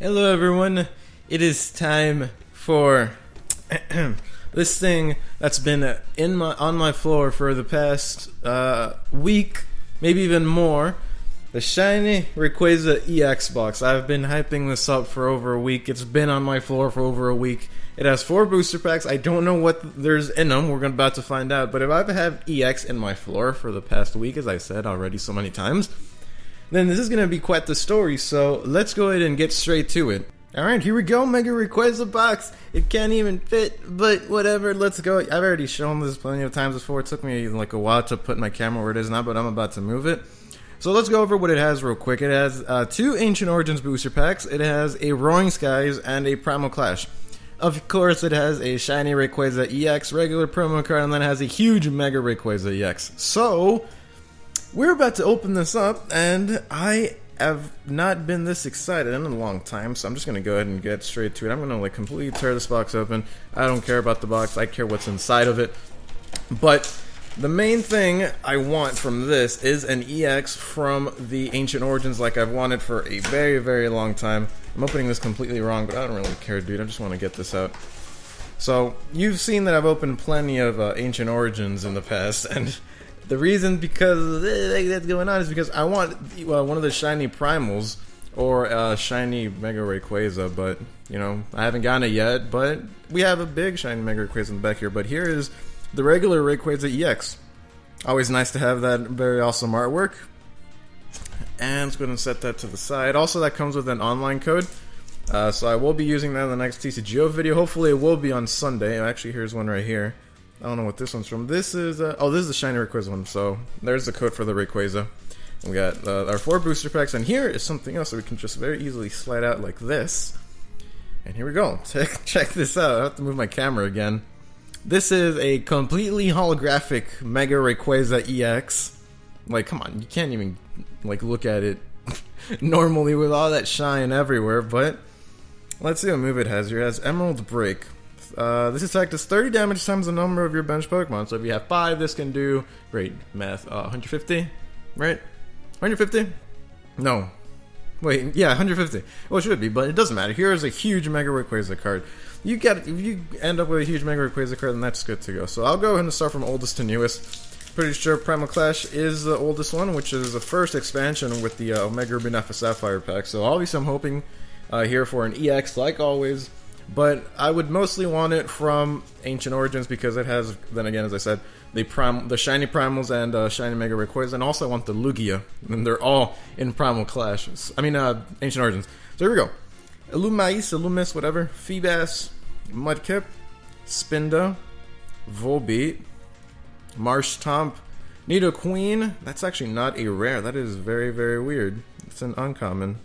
Hello everyone, it is time for this thing that's been on my floor for the past week, maybe even more. The Shiny Rayquaza EX Box. I've been hyping this up for over a week. It's been on my floor for over a week. It has 4 booster packs. I don't know what there's in them. We're about to find out. But if I've had EX in my floor for the past week, as I said already so many times, then this is going to be quite the story. So let's go ahead and get straight to it. Alright, here we go. Mega Rayquaza box. It can't even fit, but whatever. Let's go. I've already shown this plenty of times before. It took me like a while to put my camera where it is now, but I'm about to move it. So let's go over what it has real quick. It has 2 Ancient Origins booster packs. It has a Roaring Skies and a Primal Clash. Of course, it has a Shiny Rayquaza EX regular promo card, and then it has a huge Mega Rayquaza EX. So, we're about to open this up, and I have not been this excited in a long time, so I'm just going to go ahead and get straight to it. I'm going to like completely tear this box open. I don't care about the box. I care what's inside of it. But the main thing I want from this is an EX from the Ancient Origins like I've wanted for a very, very long time. I'm opening this completely wrong, but I don't really care, dude. I just want to get this out. So, you've seen that I've opened plenty of Ancient Origins in the past, and the reason because that's going on is because I want one of the Shiny Primals or Shiny Mega Rayquaza, but, you know, I haven't gotten it yet, but we have a big Shiny Mega Rayquaza in the back here, but here is the regular Rayquaza EX. Always nice to have that very awesome artwork. And let's go ahead and set that to the side. Also, that comes with an online code. So I will be using that in the next TCG video. Hopefully it will be on Sunday. Actually, here's one right here. I don't know what this one's from. This is, oh, this is the Shiny Rayquaza one. So there's the code for the Rayquaza. And we got our 4 booster packs. And here is something else that we can just very easily slide out like this. And here we go. Check this out. I have to move my camera again. This is a completely holographic Mega Rayquaza EX. Like, come on, you can't even like look at it normally with all that shine everywhere. But let's see what move it has. Here it has Emerald Break. This attack does 30 damage times the number of your bench Pokemon. So if you have 5, this can do great math. 150, right? 150? No. Wait, yeah, 150. Well, it should be, but it doesn't matter. Here is a huge Mega Rayquaza card. If you end up with a huge Mega Rayquaza card, then that's good to go. So I'll go ahead and start from oldest to newest. Pretty sure Primal Clash is the oldest one, which is the first expansion with the Omega Ruby Alpha Sapphire pack. So obviously I'm hoping here for an EX like always, but I would mostly want it from Ancient Origins because it has, then again, as I said, the Shiny Primals and Shiny Mega Rayquaza, and also I want the Lugia, and they're all in Primal Clash. I mean, Ancient Origins. So here we go. Illumis, whatever, Feebas, Mudkip, Spinda, Volbeat, Marshtomp, Nidoqueen. That's actually not a rare. That is very, very weird. It's an uncommon.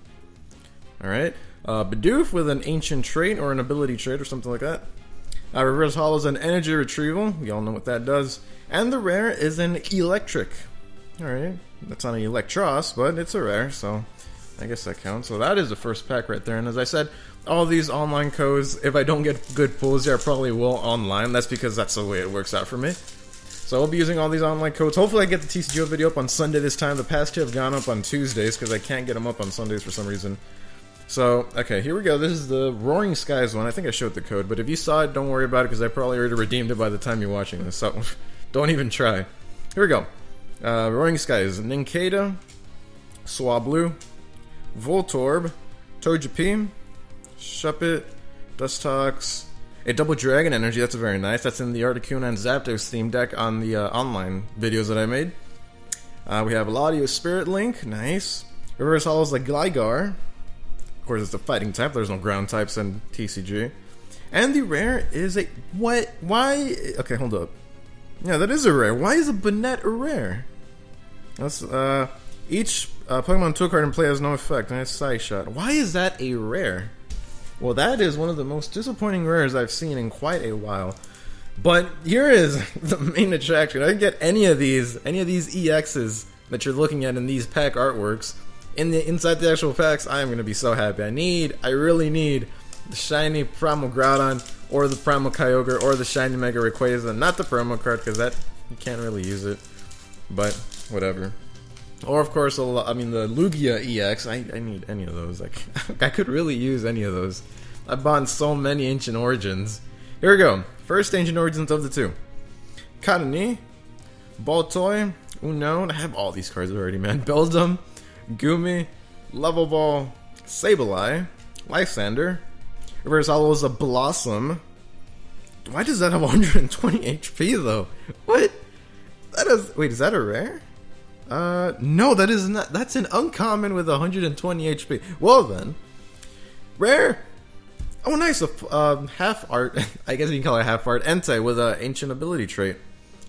Alright. Bidoof with an ancient trait or an ability trait or something like that. Reverse Hollow is an energy retrieval. We all know what that does. And the rare is an electric. Alright. That's not an Electros, but it's a rare, so I guess that counts. So that is the first pack right there. And as I said, all these online codes, if I don't get good pulls here, I probably will online. That's because that's the way it works out for me. So I'll be using all these online codes. Hopefully I get the TCG video up on Sunday this time. The past 2 have gone up on Tuesdays because I can't get them up on Sundays for some reason. So, okay, here we go. This is the Roaring Skies one. I think I showed the code, but if you saw it, don't worry about it because I probably already redeemed it by the time you're watching this. So, don't even try. Here we go. Roaring Skies. Nincada, Swablu, Voltorb, Togepi, Shuppet, Dustox, a double Dragon Energy. That's very nice. That's in the Articuno and Zapdos theme deck on the online videos that I made. We have Latios Spirit Link. Nice. Reverse Hollow is like Gligar. Of course, it's a fighting type. There's no ground types in TCG. And the rare is a... What? Why? Okay, hold up. Yeah, that is a rare. Why is a Banette a rare? That's, each Pokemon tool card in play has no effect. Nice Side Shot. Why is that a rare? Well, that is one of the most disappointing rares I've seen in quite a while. But here is the main attraction. I didn't get any of these EXs that you're looking at in these pack artworks. Inside the actual packs, I am going to be so happy. I really need the Shiny Primal Groudon, or the Primal Kyogre, or the Shiny Mega Rayquaza. Not the promo card, because that, you can't really use it. But, whatever. Or, of course, the Lugia EX. I need any of those. Like, I could really use any of those. I've bought so many Ancient Origins. Here we go. First Ancient Origins of the two. Katani, Baltoy, Unknown. I have all these cards already, man. Beldum, Gumi, Level Ball, Sableye, Lysander. Reverse Hollow is a Blossom. Why does that have 120 HP, though? What? That is... Wait, is that a rare? No, that is not. That's an uncommon with 120 HP. Well then, rare. Oh, nice. Half art. I guess you can call it half art. Entei with an ancient ability trait.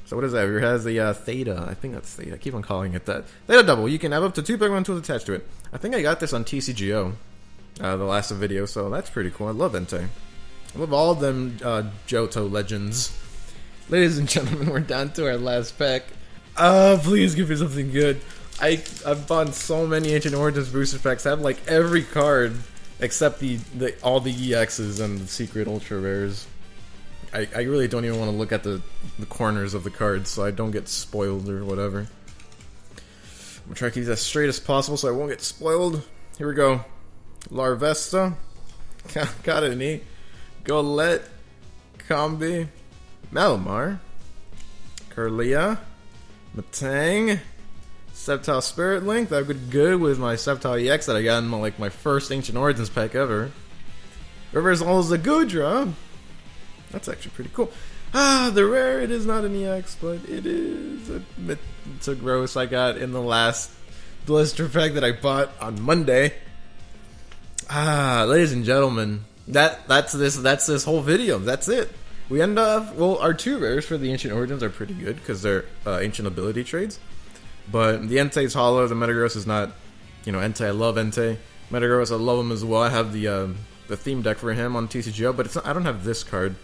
So what is that? It has the Theta. I think that's Theta. I keep on calling it that. Theta double. You can have up to 2 Pokemon tools attached to it. I think I got this on TCGO, the last video. So that's pretty cool. I love Entei. I love all of them Johto legends. Ladies and gentlemen, we're down to our last pack. Please give me something good. I've bought so many Ancient Origins booster packs. I have like every card except all the EXs and the secret ultra rares. I really don't even want to look at the corners of the cards so I don't get spoiled or whatever. I'm gonna try to keep these as straight as possible so I won't get spoiled. Here we go. Larvesta, Katani, Golett, Combi, Malamar, Kirlia, Matang, Sceptile Spirit Link. That would be good with my Sceptile EX that I got in my first Ancient Origins pack ever. Reverse Hollow is a Goodra. That's actually pretty cool. The rare, it is not an EX, but it is a Metagross I got in the last blister pack that I bought on Monday. Ladies and gentlemen, that's this whole video. That's it. We end up, well, our 2 rares for the Ancient Origins are pretty good because they're ancient ability trades. But the Entei's hollow, the Metagross is not, Entei. I love Entei. Metagross, I love him as well. I have the theme deck for him on TCGO, but I don't have this card,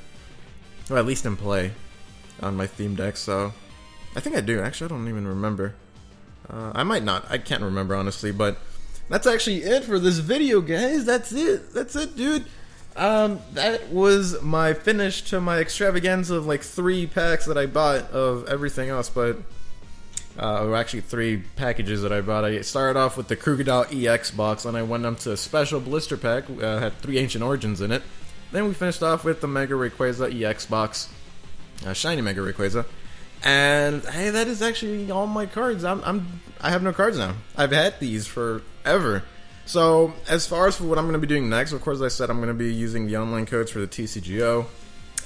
or at least in play, on my theme deck. So I think I do. Actually, I don't even remember. I might not. I can't remember honestly. But that's actually it for this video, guys. That's it. That's it, dude. That was my finish to my extravaganza of like 3 packs that I bought of everything else, but or actually 3 packages that I bought. I started off with the Krookodile EX box, and I went up to a special blister pack, had 3 Ancient Origins in it. Then we finished off with the Mega Rayquaza EX box, Shiny Mega Rayquaza, and hey, that is actually all my cards. I have no cards now. I've had these forever. So, as far as for what I'm going to be doing next, of course, I said I'm going to be using the online codes for the TCGO,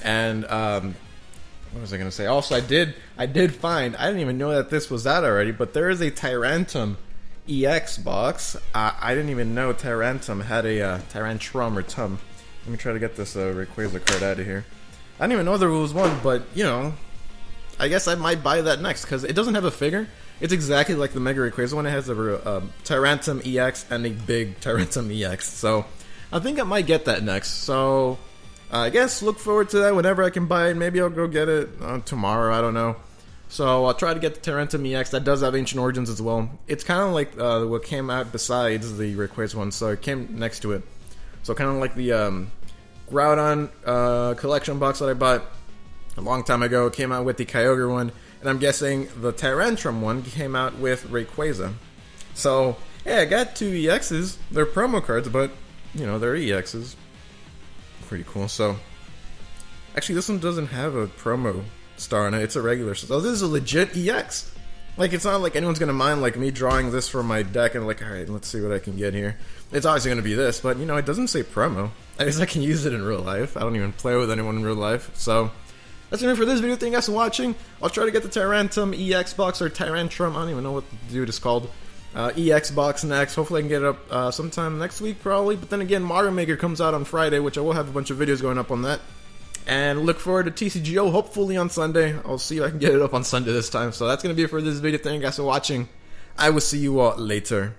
and, what was I going to say? Also, I did find, I didn't even know that this was out already, but there is a Tyrantum EX box. I didn't even know Tyrantum had a, Tyrantrum or Tum. Let me try to get this Rayquaza card out of here. I didn't even know there was one, but, I guess I might buy that next, because it doesn't have a figure. It's exactly like the Mega Rayquaza one. It has a Tyrantum EX and a big Tyrantum EX. So, I think I might get that next. So, I guess look forward to that whenever I can buy it. Maybe I'll go get it tomorrow. I don't know. So, I'll try to get the Tyrantum EX. That does have Ancient Origins as well. It's kind of like what came out besides the Rayquaza one. So, it came next to it. So, kind of like the Groudon collection box that I bought a long time ago. It came out with the Kyogre one. And I'm guessing the Tyrantrum one came out with Rayquaza. So, yeah, I got 2 EXs. They're promo cards, but, they're EXs. Pretty cool. So, actually, this one doesn't have a promo star on it. It's a regular. So, this is a legit EX. Like, it's not like anyone's going to mind, like, me drawing this from my deck and, like, alright, let's see what I can get here. It's obviously going to be this, but, it doesn't say promo. I guess I can use it in real life. I don't even play with anyone in real life. So, that's it for this video. Thank you guys for watching. I'll try to get the Tyrantum EX box, or Tyrantrum, I don't even know what the dude is called, EX box next. Hopefully I can get it up sometime next week probably. But then again, Mario Maker comes out on Friday, which I will have a bunch of videos going up on that. And look forward to TCGO hopefully on Sunday. I'll see if I can get it up on Sunday this time. So that's going to be it for this video. Thank you guys for watching. I will see you all later.